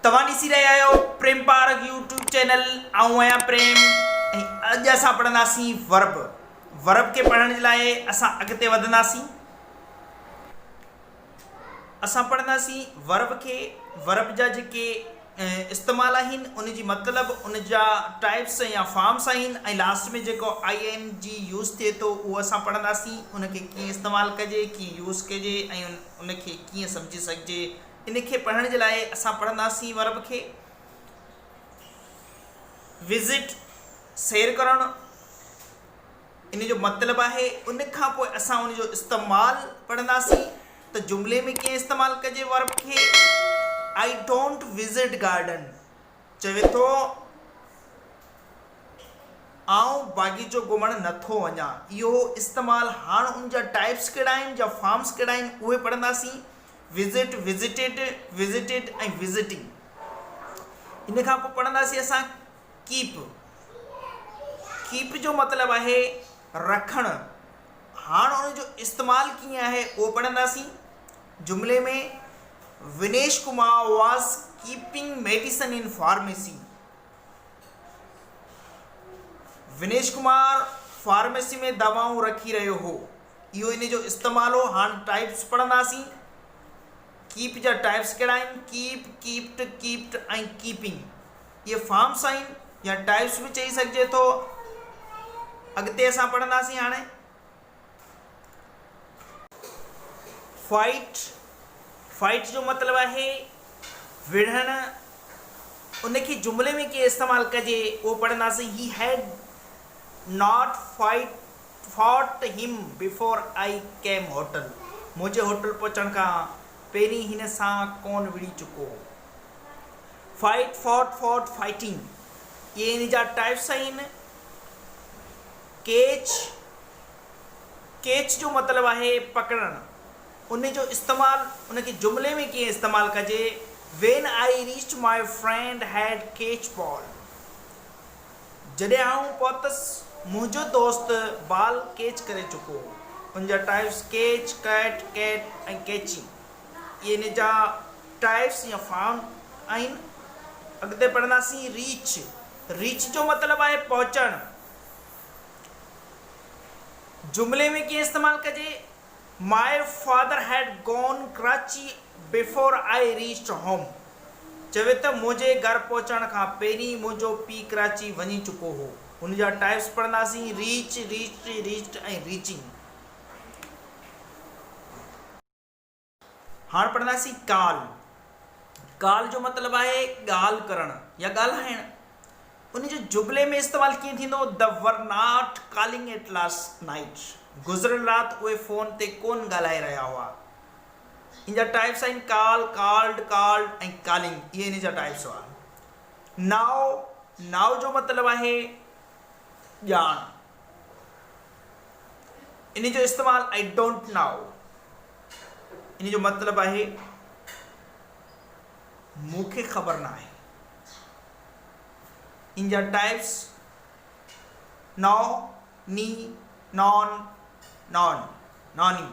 तव्हां ॾिसी रहिया आहियो प्रेम पार्क यूट्यूब चैनल। आऊं आहियां प्रेम ऐं अॼु असां पढ़ंदासीं वर्ब। वर्ब खे पढ़ण जे लाइ असां अॻिते वधंदासीं। असां पढ़ंदासीं वर्ब खे। वर्ब जा जेके इस्तेमाल आहिनि उन जी मतिलबु उन जा टाइप्स या फॉर्म्स आहिनि ऐं लास्ट में जेको ING यूज़ थिए थो उहो असां पढ़ंदासीं। उनखे कीअं इस्तेमालु कजे, कीअं यूज़ कजे ऐं उनखे कीअं सम्झी सघिजे। इनखे पढ़ण जे लाइ असां पढ़ंदासीं वर्ब खे। विज़िट सैर करणु इन जो मतिलबु आहे। उन खां पोइ असां उन जो इस्तेमालु पढ़ंदासीं त जुमिले में कीअं इस्तेमालु कजे वर्ब खे। आई डोंट विज़िट गार्डन चवे थो आउं बाग़ीचो घुमणु नथो वञा। इहो इस्तेमालु हाणे उन जा टाइप्स कहिड़ा आहिनि, जा फॉर्म्स कहिड़ा आहिनि उहे पढ़ंदासीं। विज़िट, विज़िटेड, विज़िटेड ऐं विज़िटिंग। इन खां पोइ पढ़ंदासीं असां कीप। कीप जो मतिलबु आहे रखणु। हाणे उन जो इस्तेमालु कीअं आहे उहो पढ़ंदासीं। जुमिले में Vinesh Kumar was keeping medicine in pharmacy. Vinesh Kumar pharmacy में दवाऊं रखी रहियो हो। इहो इन जो इस्तेमालु हो। हाणे टाइप्स पढ़ंदासीं। कीप जा टाइप्स कहिड़ा आहिनि। कीप, कीप्ड, कीप्ड ऐं कीपिंग। इहे फॉर्म्स आहिनि या टाइप्स बि चई सघिजे थो। अॻिते असां पढ़ंदासीं हाणे फाइट। फाइट जो मतिलबु आहे विढ़णु। उनखे जुमिले में कीअं इस्तेमालु कजे उहो पढ़ंदासीं। ही हैड नॉट फॉट हिम बिफोर आई केम होटल। मुंहिंजे होटल पहुचण खां पहिरीं हिन सां कोन विड़ी चुको। फाइट, फॉट, फॉट, फाइटिंग इहे इन जा टाइप्स आहिनि। कैच। कैच जो मतिलबु आहे पकड़णु। उन जो इस्तेमालु उनखे जुमिले में कीअं इस्तेमालु कजे। When I reached my friend हैड कैच बॉल। जॾहिं आऊं पहुतसि मुंहिंजो दोस्त बॉल कैच करे चुको। उन जा टाइप्स कैच, कैट, कैट ऐं कैचिंग। इहे इन जा टाइप्स या फॉर्म आहिनि। अॻिते पढ़ंदासीं रीच। रीच जो मतिलबु आहे पहुचणु। जुमिले में कीअं इस्तेमालु कजे। माई फादर हैड gone Karachi before I reached home. चवे त मुंहिंजे घर पहुचण खां पहिरीं मुंहिंजो पीउ कराची वञी चुको हो। उन जा टाइप्स पढ़ंदासीं। रीच, रीच्ड, रीच्ड ऐं रीचिंग। हाणे पढ़ंदासीं कॉल। कॉल जो मतिलबु आहे ॻाल्हि करणु या ॻाल्हाइणु। उन जो जुमिले में इस्तेमालु कीअं थींदो। The were not calling at last night. गुज़िरियल राति उहे फ़ोन ते कोन ॻाल्हाए रहिया हुआ। इन जा टाइप्स आहिनि कॉल, कॉल्ड, कॉल्ड ऐं कॉलिंग। इहे इन जा टाइप्स हुआ। नाउ। नाउ जो मतिलबु आहे ॼाण। इन जो इस्तेमालु आई डोंट नाउ। इन जो मतिलबु आहे मूंखे ख़बर न आहे। इन जा टाइप्स नो, नी, नॉन, नॉन, नॉनी।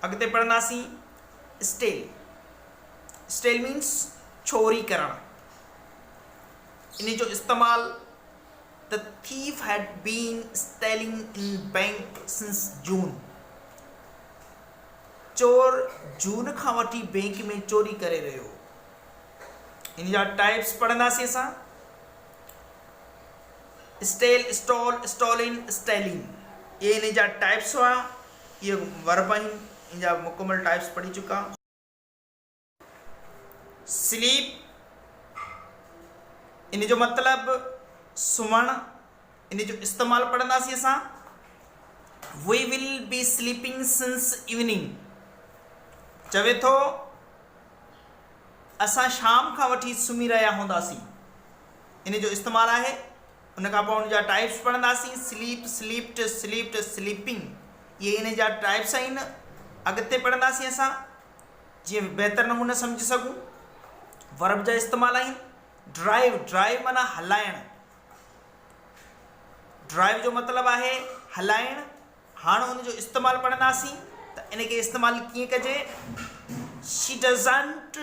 अॻिते पढ़ंदासीं स्टेल। स्टेल मीन्स चोरी करणु। इन जो इस्तेमालु द थीफ हैड बीन स्टेलिंग इन बैंक सिंस जून। चोर जून खां वठी बैंक में चोरी करे रहियो। इन जा टाइप्स पढ़ंदासीं असां। Steal, stole, stolen, stealing. ये इन जा टाइप्स हुआ। ये वर्ब आहिनि। इन जा मुकमल टाइप्स पढ़ी चुका। स्लीप। इन जो मतिलबु सुम्हणु। इन जो इस्तेमालु पढ़ंदासीं असां। We will be sleeping since evening. चवे थो असां शाम खां वठी सुम्ही रहिया हूंदासीं। इन जो इस्तेमालु आहे। उन खां पोइ उन जा टाइप्स पढ़ंदासीं। Sleep, slept, slept, sleeping. इहे इन जा टाइप्स आहिनि। अॻिते पढ़ंदासीं असां जीअं बहितर नमूने सम्झी सघूं। वर्ब जा इस्तेमालु आहिनि। ड्राइव। ड्राइव माना हलाइणु। ड्राइव जो मतिलबु आहे हलाइणु। हाणे उन जो इस्तेमालु पढ़ंदासीं त इन खे इस्तेमालु कीअं कजे। She doesn't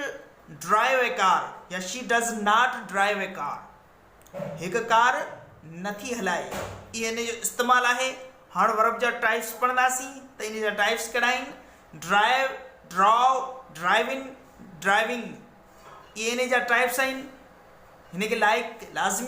drive A car या she does not drive A car. हिकु कार नथी हलाए, इहे इन जो इस्तेमालु आहे। हाणे वर्ब जा टाइप्स पढ़ंदासीं त इन जा टाइप्स कहिड़ा आहिनि? ड्राइव, ड्राव, ड्राइविंग, ड्राइविंग, इहे इन जा टाइप्स आहिनि। हिन खे लाइक लाज़मी